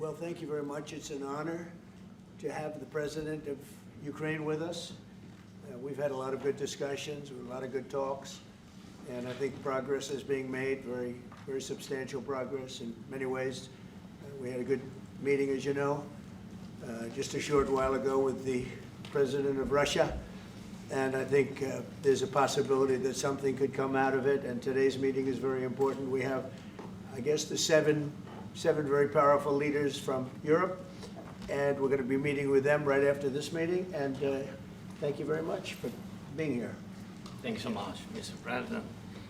Well, thank you very much. It's an honor to have the President of Ukraine with us. We've had a lot of good discussions, a lot of good talks, and I think progress is being made, very, very substantial progress in many ways. We had a good meeting, as you know, just a short while ago with the President of Russia, and I think there's a possibility that something could come out of it, and today's meeting is very important. We have, I guess, the seven very powerful leaders from Europe, and we're going to be meeting with them right after this meeting, and thank you very much for being here. Thank you so much, Mr. President.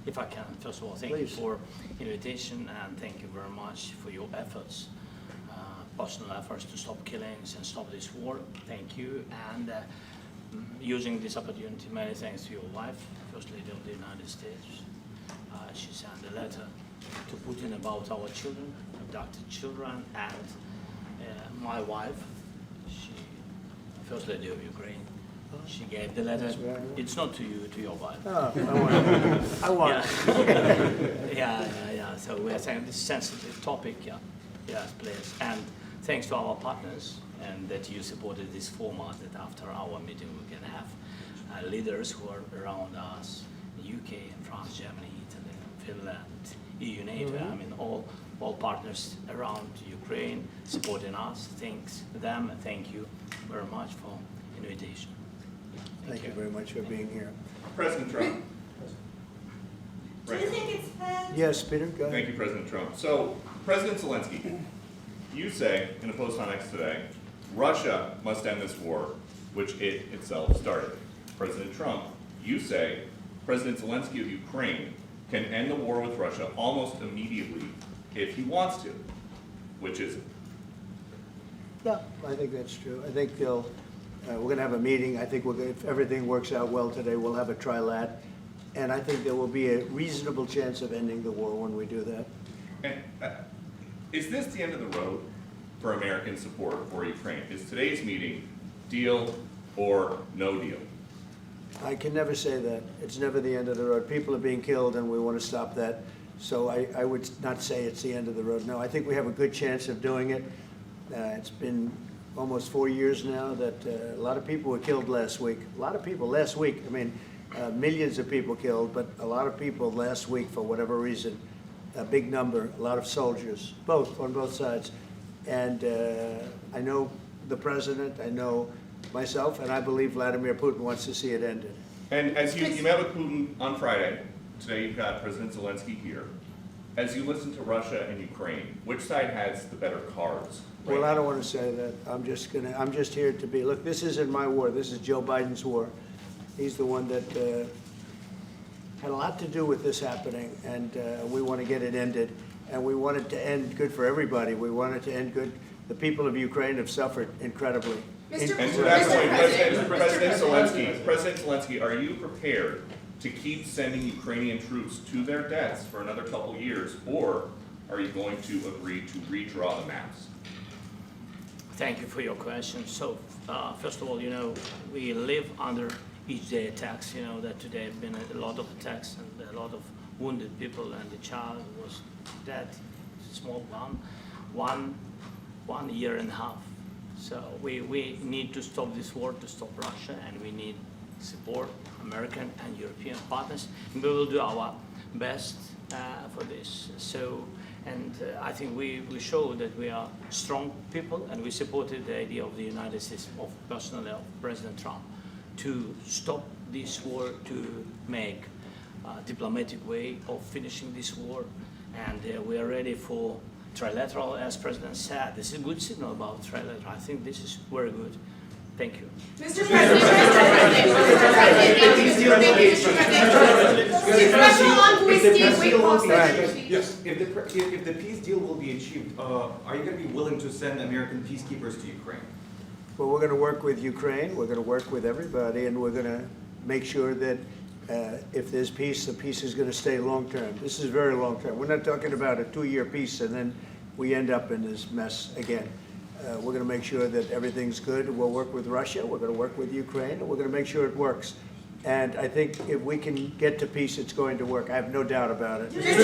If I can, first of all, thank you for invitation, and thank you very much for your efforts, personal efforts to stop killings and stop this war. Thank you, and using this opportunity, many thanks to your wife, First Lady of the United States. She sent a letter to Putin about our children, abducted children, and my wife, First Lady of Ukraine. She gave the letter. It's not to you, to your wife. Oh, I want it. Yeah. So we are saying this sensitive topic, yes, please. And thanks to our partners, and that you supported this format, that after our meeting we can have leaders who are around us, UK and France, Germany, Italy, Finland, EU, NATO, I mean all partners around Ukraine supporting us. Thanks to them, and thank you very much for invitation. Thank you very much for being here. President Trump. Do you think it's fair? Yes, Peter, go ahead. Thank you, President Trump. So, President Zelenskyy, you say in a post on X today, Russia must end this war, which it itself started. President Trump, you say President Zelenskyy of Ukraine can end the war with Russia almost immediately if he wants to, which is it? Yeah, I think that's true. I think they'll. We're going to have a meeting. I think if everything works out well today, we'll have a trilat. And I think there will be a reasonable chance of ending the war when we do that. And is this the end of the road for American support for Ukraine? Is today's meeting deal or no deal? I can never say that. It's never the end of the road. People are being killed, and we want to stop that. So I would not say it's the end of the road. No, I think we have a good chance of doing it. It's been almost 4 years now that a lot of people were killed last week. A lot of people last week. I mean, millions of people killed, but a lot of people last week for whatever reason. A big number, a lot of soldiers, on both sides. And I know the president, I know myself, and I believe Vladimir Putin wants to see it ended. And as you met with Putin on Friday, today you've got President Zelenskyy here. As you listen to Russia and Ukraine, which side has the better cards? Right? Well, I don't want to say that. I'm just here to be, look, this isn't my war. This is Joe Biden's war. He's the one that had a lot to do with this happening, and we want to get it ended. And we want it to end good for everybody. We want it to end good. The people of Ukraine have suffered incredibly. And to that point, President Zelenskyy, are you prepared to keep sending Ukrainian troops to their deaths for another couple years, or are you going to agree to redraw the maps? Thank you for your question. So, first of all, we live under each day attacks. That today have been a lot of attacks and a lot of wounded people, and the child was dead, small one year and a half. So we need to stop this war, to stop Russia, and we need support American and European partners. And we will do our best for this. So, and I think we show that we are strong people, and we supported the idea of the United States, personally of President Trump, to stop this war, to make a diplomatic way of finishing this war. And we are ready for trilateral, as President said. This is a good signal about trilateral. I think this is very good. Thank you. Mr. President, yes, if the peace deal will be achieved, are you going to be willing to send American peacekeepers to Ukraine? Well, we're going to work with Ukraine. We're going to work with everybody, and we're going to make sure that if there's peace, the peace is going to stay long term. This is very long term. We're not talking about a 2-year peace and then we end up in this mess again. We're going to make sure that everything's good. We'll work with Russia. We're going to work with Ukraine, and we're going to make sure it works. And I think if we can get to peace, it's going to work. I have no doubt about it. Your team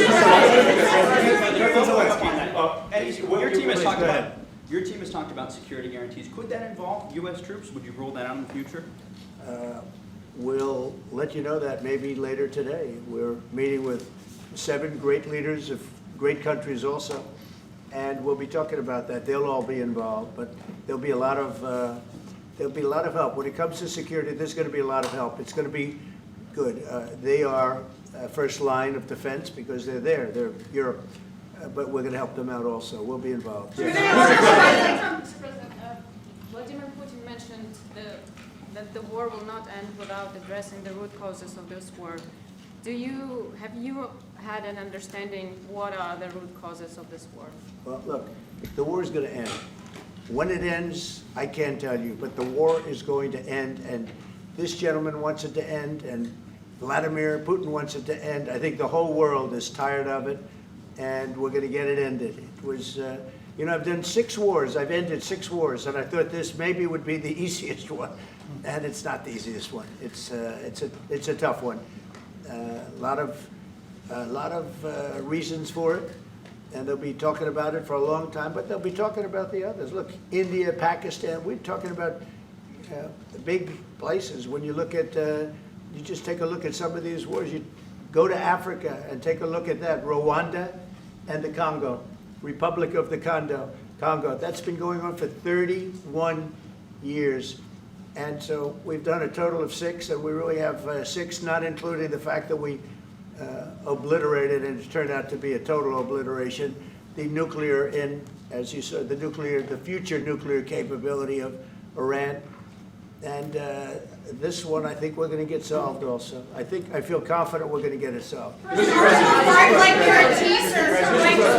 has talked about Your team has talked about security guarantees. Could that involve U.S. troops? Would you rule that out in the future? We'll let you know that maybe later today. We're meeting with 7 great leaders of great countries also, and we'll be talking about that. They'll all be involved, but there'll be a lot of help. When it comes to security, there's going to be a lot of help. It's going to be good. They are first line of defense because they're there. They're Europe, but we're going to help them out also. We'll be involved. Mr. President, Vladimir Putin mentioned that the war will not end without addressing the root causes of this war. Have you had an understanding what are the root causes of this war? Well, look, the war is going to end. When it ends, I can't tell you, but the war is going to end, and this gentleman wants it to end, and Vladimir Putin wants it to end. I think the whole world is tired of it, and we're going to get it ended. It was, I've done 6 wars. I've ended 6 wars, and I thought this maybe would be the easiest one, and it's not the easiest one. It's a tough one. A lot of reasons for it, and they'll be talking about it for a long time, but they'll be talking about the others. Look, India, Pakistan, we're talking about big places. When you look at, you just take a look at some of these wars. You go to Africa and take a look at that. Rwanda and the Congo, Republic of the Congo. That's been going on for 31 years. And so we've done a total of 6, and we really have 6, not including the fact that we obliterated, and it turned out to be a total obliteration, the nuclear, as you said, the future nuclear capability of Iran. And this one, I think we're going to get solved also. I feel confident we're going to get it solved. Like guarantees or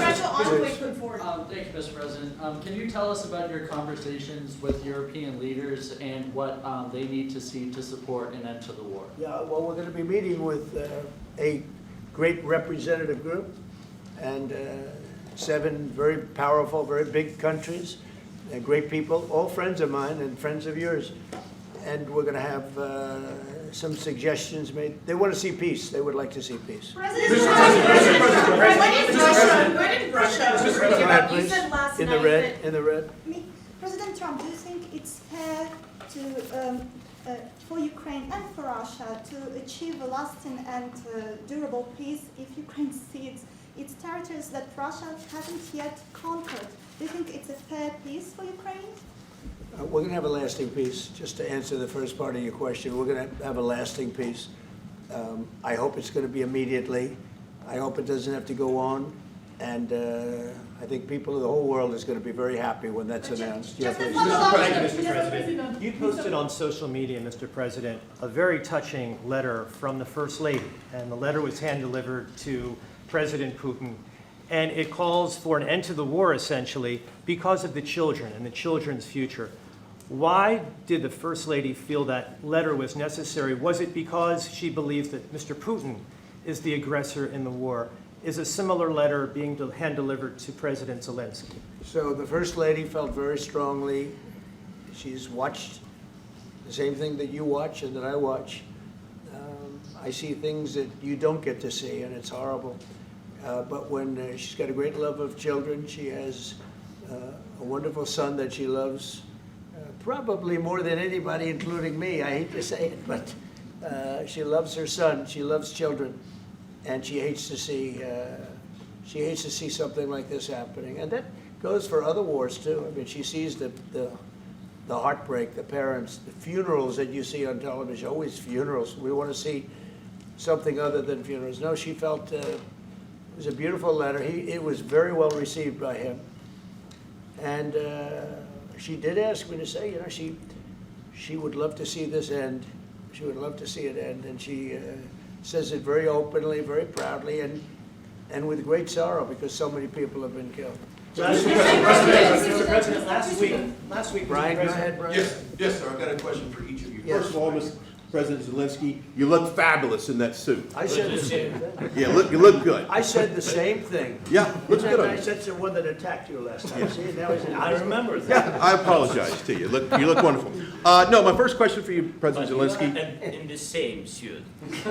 special envoy put forward. Thank you, Mr. President. Can you tell us about your conversations with European leaders and what they need to see to support an end to the war? Yeah, well, we're going to be meeting with a great representative group and 7 very powerful, very big countries, and great people, all friends of mine and friends of yours. And we're going to have some suggestions made. They want to see peace. They would like to see peace. President, when in Russia, you said last In the night red, in the red. President Trump, do you think it's fair to, for Ukraine and for Russia to achieve a lasting and durable peace if Ukraine cedes its territories that Russia hasn't yet conquered? Do you think it's a fair peace for Ukraine? We're going to have a lasting peace. Just to answer the first part of your question, we're going to have a lasting peace. I hope it's going to be immediately. I hope it doesn't have to go on. And I think people of the whole world is going to be very happy when that's announced. Yeah, please. Mr. President, you posted on social media, Mr. President, a very touching letter from the First Lady, and the letter was hand-delivered to President Putin, and it calls for an end to the war, essentially, because of the children and the children's future. Why did the First Lady feel that letter was necessary? Was it because she believes that Mr. Putin is the aggressor in the war? Is a similar letter being hand-delivered to President Zelenskyy? So the First Lady felt very strongly. She's watched the same thing that you watch and that I watch. I see things that you don't get to see, and it's horrible. But when she's got a great love of children, she has a wonderful son that she loves, probably more than anybody, including me. I hate to say it, but she loves her son. She loves children, and she hates to see something like this happening. And that goes for other wars too. I mean, she sees the heartbreak, the parents, the funerals that you see on television. Always funerals. We want to see something other than funerals. No, she felt. It was a beautiful letter. It was very well received by him. And she did ask me to say, she would love to see this end. She would love to see it end. And she says it very openly, very proudly, and with great sorrow because so many people have been killed. Mr. President, last week, Brian, go ahead, Brian. Yes, sir. I've got a question for each of you. Yes. First of all, Mr. President Zelenskyy, you look fabulous in that suit. I said the same thing. Yeah, you look good. I said the same thing. Yeah, looks good on I you. said the one that attacked you last time. See, now he's I remember that. Yeah, I apologize to you. You look wonderful. No, my first question for you, President Zelenskyy. In the same suit. You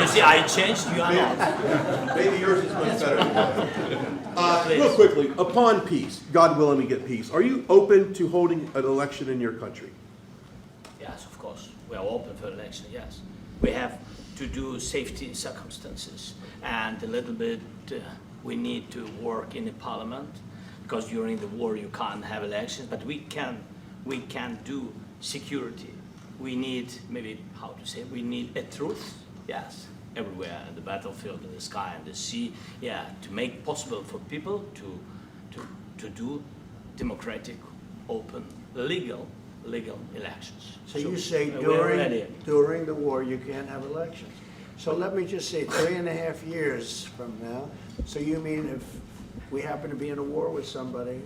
see, I changed, you are not. Maybe yours is much better than mine. Please. Real quickly, upon peace, God willing we get peace, are you open to holding an election in your country? Yes, of course. We are open for election, yes. We have to do safety circumstances, and a little bit we need to work in the parliament, because during the war you can't have elections, but we can do security. We need, maybe, how to say, we need a truth, yes, everywhere, in the battlefield, in the sky, in the sea, yeah, to make possible for people to do democratic, open, legal elections. So you say we're ready. during the war, you can't have elections. So let me just say, 3.5 years from now, so you mean if we happen to be in a war with somebody,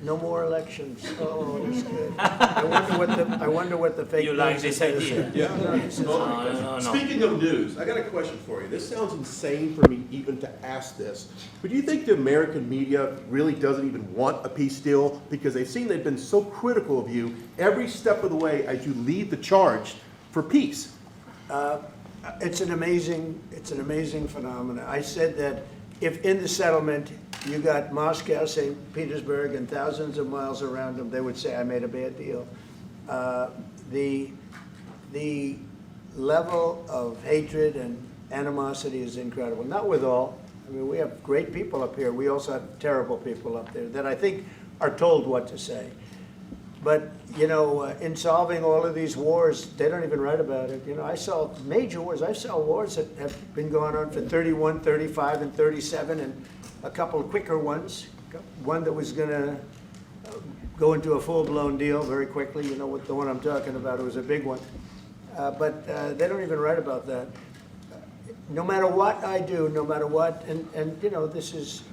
no more elections? Oh, that's good. I wonder what the fake You like news this is. idea? Yeah. No. Speaking of news, I got a question for you. This sounds insane for me even to ask this, but do you think the American media really doesn't even want a peace deal because they've seen they've been so critical of you every step of the way as you lead the charge for peace? It's an amazing phenomenon. I said that if in the settlement you got Moscow, St. Petersburg, and thousands of miles around them, they would say, I made a bad deal. The level of hatred and animosity is incredible. Not with all. I mean, we have great people up here. We also have terrible people up there that I think are told what to say. But, you know, in solving all of these wars, they don't even write about it. You know, I saw major wars. I saw wars that have been going on for 31, 35, and 37, and a couple of quicker ones. One that was going to go into a full-blown deal very quickly. You know what the one I'm talking about. It was a big one. But they don't even write about that. No matter what I do, no matter what, and you know, this is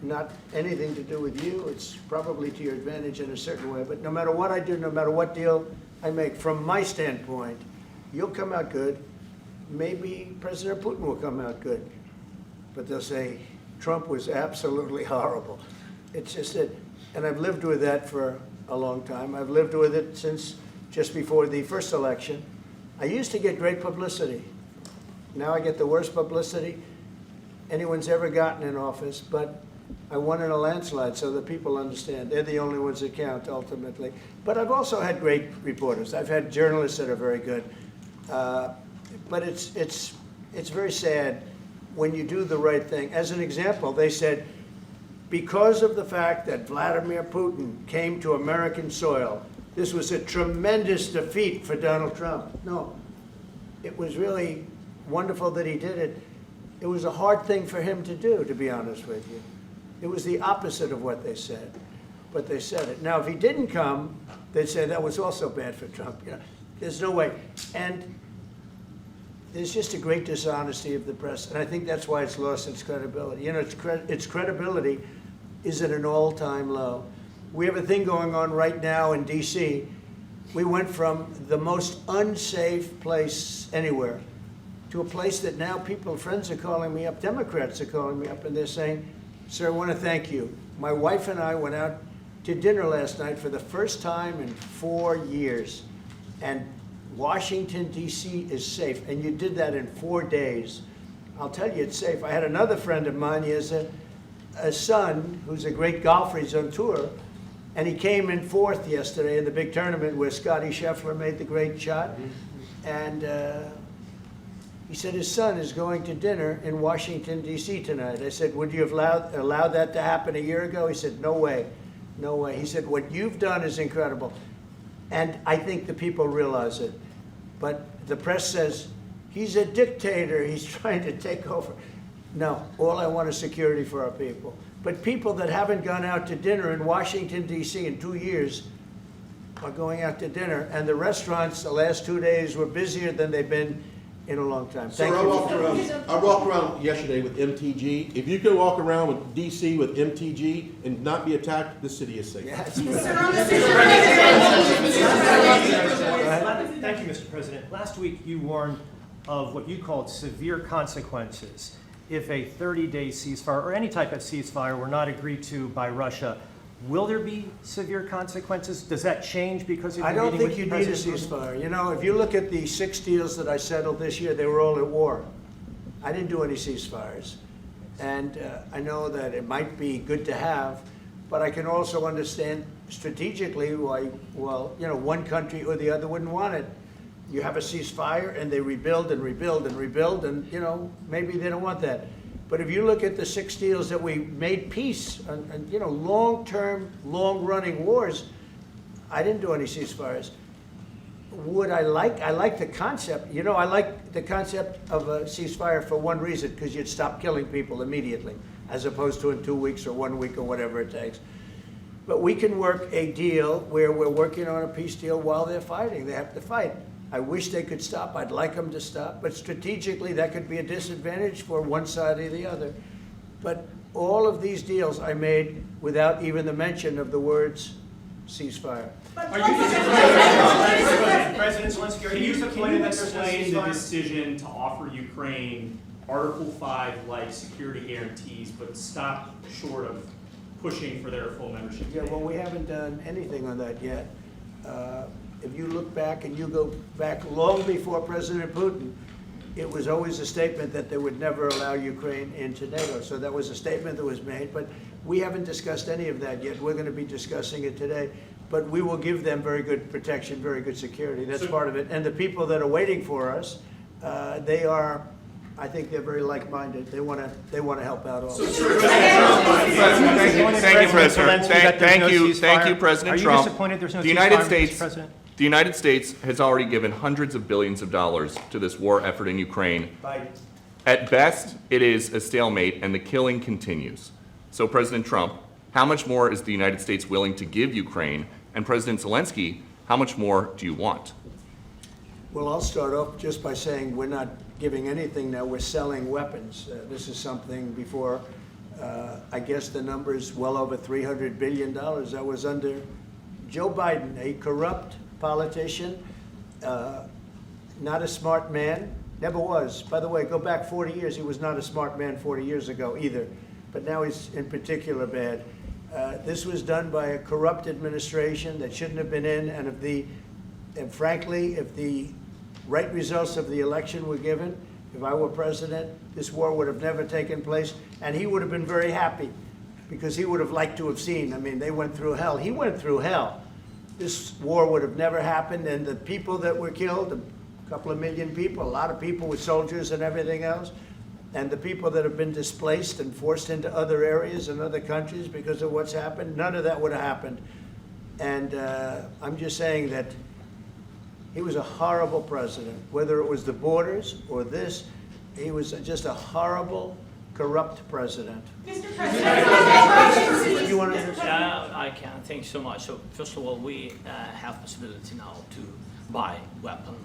not anything to do with you. It's probably to your advantage in a certain way. But no matter what I do, no matter what deal I make, from my standpoint, you'll come out good. Maybe President Putin will come out good. But they'll say, Trump was absolutely horrible. It's just it. And I've lived with that for a long time. I've lived with it since just before the first election. I used to get great publicity. Now I get the worst publicity anyone's ever gotten in office, but I won in a landslide, so that people understand. They're the only ones that count, ultimately. But I've also had great reporters. I've had journalists that are very good. But it's very sad when you do the right thing. As an example, they said, because of the fact that Vladimir Putin came to American soil, this was a tremendous defeat for Donald Trump. No, it was really wonderful that he did it. It was a hard thing for him to do, to be honest with you. It was the opposite of what they said, but they said it. Now, if he didn't come, they'd say that was also bad for Trump. You know, there's no way. And there's just a great dishonesty of the press, and I think that's why it's lost its credibility. You know, its credibility is at an all-time low. We have a thing going on right now in D.C. We went from the most unsafe place anywhere to a place that now friends are calling me up, Democrats are calling me up, and they're saying, sir, I want to thank you. My wife and I went out to dinner last night for the first time in 4 years, and Washington, D.C. is safe, and you did that in 4 days. I'll tell you, it's safe. I had another friend of mine. He has a son who's a great golfer. He's on tour, and he came in 4th yesterday in the big tournament where Scotty Scheffler made the great shot, and he said his son is going to dinner in Washington, D.C. tonight. I said, would you have allowed that to happen a year ago? He said, no way, no way. He said, what you've done is incredible. And I think the people realize it. But the press says, he's a dictator, he's trying to take over. No, all I want is security for our people. But people that haven't gone out to dinner in Washington, D.C. in 2 years are going out to dinner. And the restaurants the last 2 days were busier than they've been in a long time. Sir, I walked around yesterday with MTG. If you can walk around with DC with MTG and not be attacked, the city is safe. Yeah, Sir, on the situation. Thank you, Mr. President. Last week, you warned of what you called severe consequences if a 30-day ceasefire or any type of ceasefire were not agreed to by Russia. Will there be severe consequences? Does that change because of I your don't meeting think you with need a President ceasefire. You know, if you look at the 6 deals that I settled this year, they were all at war. I didn't do any ceasefires. And I know that it might be good to have, but I can also understand strategically why, well, you know, one country or the other wouldn't want it. You have a ceasefire and they rebuild and rebuild and rebuild, and, you know, maybe they don't want that. But if you look at the 6 deals that we made peace and you know, long-term, long-running wars, I didn't do any ceasefires. Would I like the concept, you know, I like the concept of a ceasefire for one reason, because you'd stop killing people immediately, as opposed to in 2 weeks or 1 week or whatever it takes. But we can work a deal where we're working on a peace deal while they're fighting. They have to fight. I wish they could stop. I'd like them to stop. But strategically, that could be a disadvantage for one side or the other. But all of these deals I made without even the mention of the words ceasefire. President Zelenskyy, can you explain the decision to offer Ukraine Article 5-like security guarantees, but stop short of pushing for their full membership? Yeah, well, we haven't done anything on that yet. If you look back and you go back long before President Putin, it was always a statement that they would never allow Ukraine into NATO. So that was a statement that was made, but we haven't discussed any of that yet. We're going to be discussing it today. But we will give them very good protection, very good security. That's part of it. And the people that are waiting for us, they are, I think they're very like-minded. They want to help out all. Thank you, President. Thank you, President Trump. Are you disappointed there's no The United States has already given hundreds of billions of dollars to this war effort in Ukraine. At best, it is a stalemate, and the killing continues. So, President Trump, how much more is the United States willing to give Ukraine? And President Zelenskyy, how much more do you want? Well, I'll start off just by saying we're not giving anything now. We're selling weapons. This is something before, I guess the number is well over $300 billion. That was under Joe Biden, a corrupt politician, not a smart man, never was. By the way, go back 40 years, he was not a smart man 40 years ago either, but now he's in particular bad. This was done by a corrupt administration that shouldn't have been in, and frankly, if the right results of the election were given, if I were president, this war would have never taken place, and he would have been very happy, because he would have liked to have seen. I mean, they went through hell. He went through hell. This war would have never happened, and the people that were killed, a couple of million people, a lot of people with soldiers and everything else, and the people that have been displaced and forced into other areas and other countries because of what's happened, none of that would have happened. And I'm just saying that he was a horrible president, whether it was the borders or this, he was just a horrible, corrupt president. Mr. President, You want to Yeah, I can. Thank you so much. So first of all, we have possibility now to buy weapon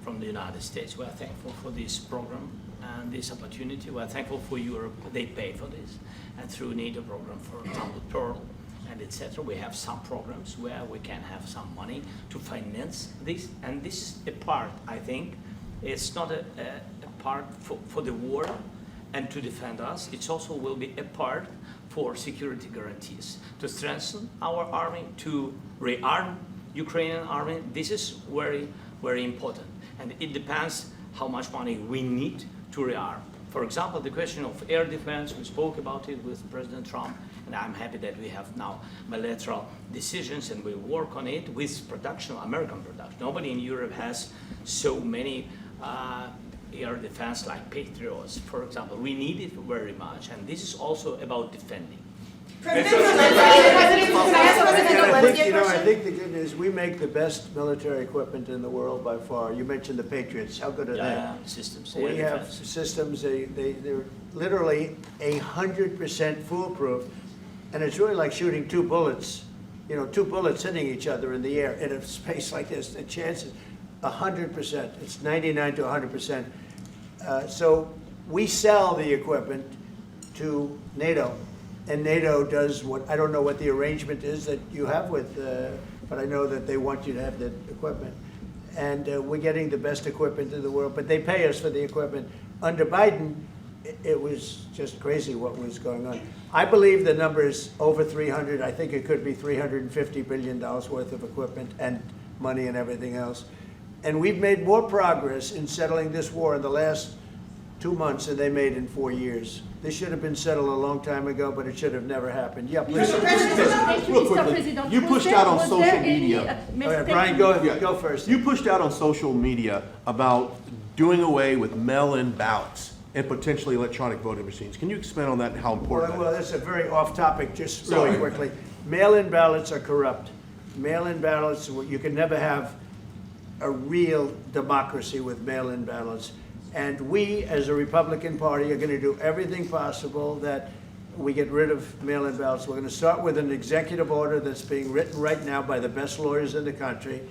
from the United States. We are thankful for this program and this opportunity. We are thankful for Europe. They pay for this. And through NATO program, for example, Pearl and etc., we have some programs where we can have some money to finance this. And this is a part, I think, it's not a part for the war and to defend us. It also will be a part for security guarantees, to strengthen our army, to rearm Ukrainian army. This is very, very important. And it depends how much money we need to rearm. For example, the question of air defense, we spoke about it with President Trump, and I'm happy that we have now bilateral decisions and we work on it with production, American production. Nobody in Europe has so many air defense like Patriots, for example. We need it very much, and this is also about defending. I think the good news, we make the best military equipment in the world by far. You mentioned the Patriots. How good are they? Systems. We have systems, they're literally 100% foolproof. And it's really like shooting two bullets, you know, two bullets hitting each other in the air in a space like this. The chances, 100%. It's 99 to 100%. So we sell the equipment to NATO. And NATO does what, I don't know what the arrangement is that you have with, but I know that they want you to have the equipment. And we're getting the best equipment in the world, but they pay us for the equipment. Under Biden, it was just crazy what was going on. I believe the number is over 300. I think it could be $350 billion worth of equipment and money and everything else. And we've made more progress in settling this war in the last 2 months and they made in 4 years. This should have been settled a long time ago, but it should have never happened. Yeah, please. Real quickly, you pushed out on social media. All right, Brian, go first. You pushed out on social media about doing away with mail-in ballots and potentially electronic voting machines. Can you expand on that and how important Well, that is? that's a very off-topic, just really quickly. Mail-in ballots are corrupt. Mail-in ballots, you can never have a real democracy with mail-in ballots. And we, as a Republican Party, are going to do everything possible that we get rid of mail-in ballots. We're going to start with an executive order that's being written right now by the best lawyers in the country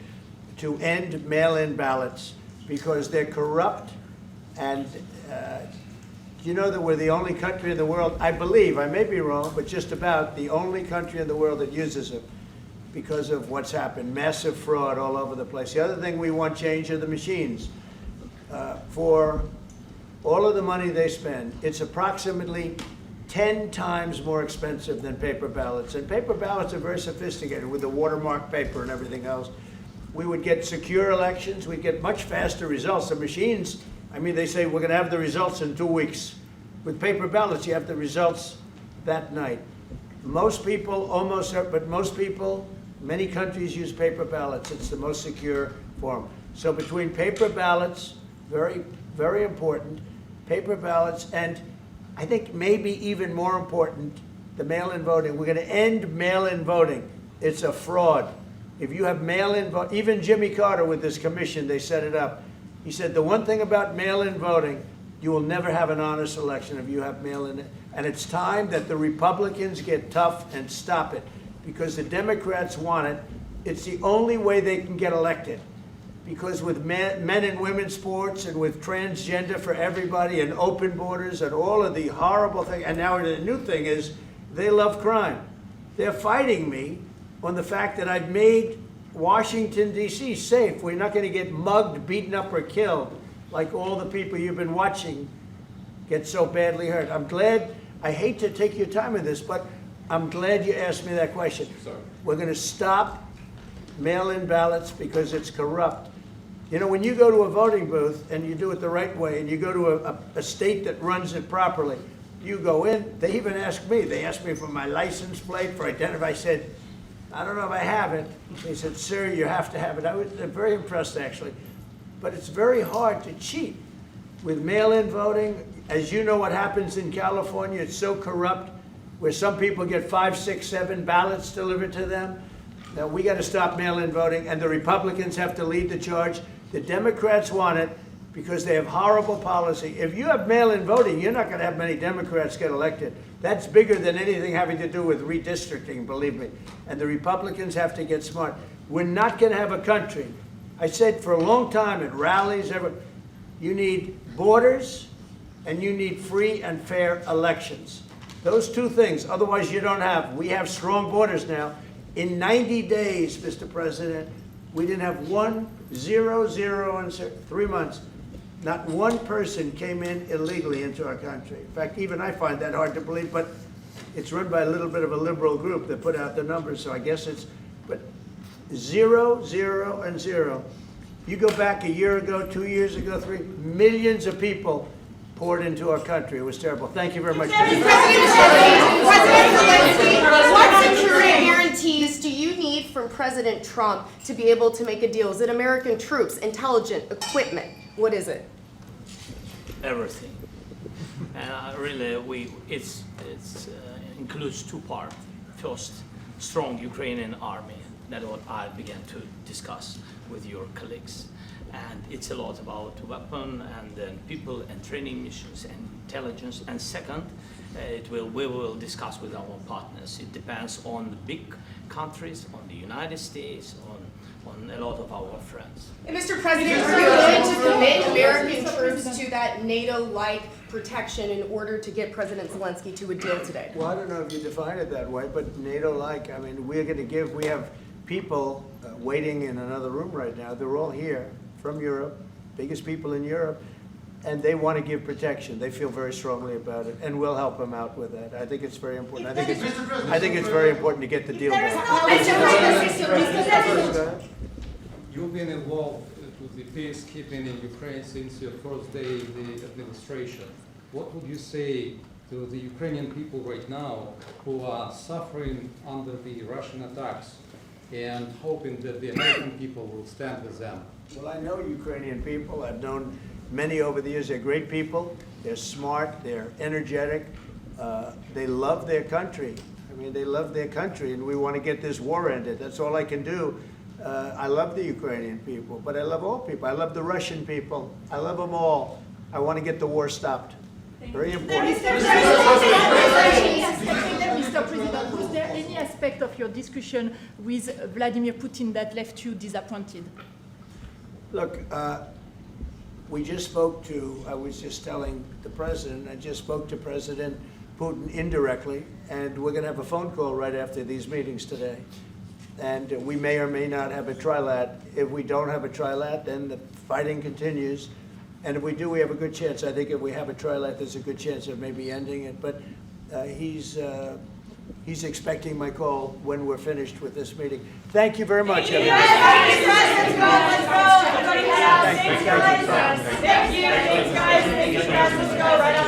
to end mail-in ballots because they're corrupt. And you know that we're the only country in the world, I believe, I may be wrong, but just about the only country in the world that uses them because of what's happened, massive fraud all over the place. The other thing we want change are the machines. For all of the money they spend, it's approximately 10 times more expensive than paper ballots. And paper ballots are very sophisticated with the watermark paper and everything else. We would get secure elections, we'd get much faster results. The machines, I mean, they say we're going to have the results in 2 weeks. With paper ballots, you have the results that night. Most people, but most people, many countries use paper ballots. It's the most secure form. So between paper ballots, very, very important, paper ballots, and I think maybe even more important, the mail-in voting. We're going to end mail-in voting. It's a fraud. If you have mail-in vote, even Jimmy Carter with this commission, they set it up. He said the one thing about mail-in voting, you will never have an honest election if you have mail-in. And it's time that the Republicans get tough and stop it because the Democrats want it. It's the only way they can get elected. Because with men and women's sports and with transgender for everybody and open borders and all of the horrible things, and now the new thing is they love crime. They're fighting me on the fact that I've made Washington, D.C. safe. We're not going to get mugged, beaten up, or killed like all the people you've been watching get so badly hurt. I'm glad, I hate to take your time with this, but I'm glad you asked me that question. Sorry. We're going to stop mail-in ballots because it's corrupt. You know, when you go to a voting booth and you do it the right way and you go to a state that runs it properly, you go in, they even ask me, they asked me for my license plate, for identity. I said, I don't know if I have it. They said, sir, you have to have it. I was very impressed, actually. But it's very hard to cheat with mail-in voting. As you know what happens in California, it's so corrupt, where some people get 5, 6, 7 ballots delivered to them. Now, we got to stop mail-in voting, and the Republicans have to lead the charge. The Democrats want it because they have horrible policy. If you have mail-in voting, you're not going to have many Democrats get elected. That's bigger than anything having to do with redistricting, believe me. And the Republicans have to get smart. We're not going to have a country. I said for a long time at rallies, you need borders and you need free and fair elections. Those two things, otherwise you don't have. We have strong borders now. In 90 days, Mr. President, we didn't have 1, 0, 0, and 3 months. Not one person came in illegally into our country. In fact, even I find that hard to believe, but it's run by a little bit of a liberal group that put out the numbers, so I guess it's, but 0, 0, and 0. You go back a year ago, 2 years ago, 3, millions of people poured into our country. It was terrible. Thank you very much. President Zelensky, what security guarantees do you need from President Trump to be able to make a deal? Is it American troops, intelligence, equipment? What is it? Everything. And really, it includes 2 parts. First, strong Ukrainian army. That's what I began to discuss with your colleagues. And it's a lot about weapon and then people and training missions and intelligence. And second, we will discuss with our partners. It depends on the big countries, on the United States, on a lot of our friends. And Mr. President, are you willing to commit American troops to that NATO-like protection in order to get President Zelensky to a deal today? Well, I don't know if you define it that way, but NATO-like, I mean, we have people waiting in another room right now. They're all here from Europe, biggest people in Europe, and they want to give protection. They feel very strongly about it, and we'll help them out with that. I think it's very important. I think it's very important to get the deal done. You have been involved to to the peacekeeping in Ukraine since your first day in the administration. What would you say to the Ukrainian people right now who are suffering under the Russian attacks and hoping that the American people will stand with them? Well, I know Ukrainian people. I've known many over the years. They're great people. They're smart. They're energetic. They love their country. I mean, they love their country, and we want to get this war ended. That's all I can do. I love the Ukrainian people, but I love all people. I love the Russian people. I love them all. I want to get the war stopped. Very important. Mr. President, was there any aspect of your discussion with Vladimir Putin that left you disappointed? Look, we just spoke to, I was just telling the president, I just spoke to President Putin indirectly, and we're going to have a phone call right after these meetings today. And we may or may not have a trilat. If we don't have a trilat, then the fighting continues. And if we do, we have a good chance. I think if we have a trilat, there's a good chance of maybe ending it. But he's expecting my call when we're finished with this meeting. Thank you very much, everybody. Thank you. Thanks, guys. Thank you, guys. Let's go right on.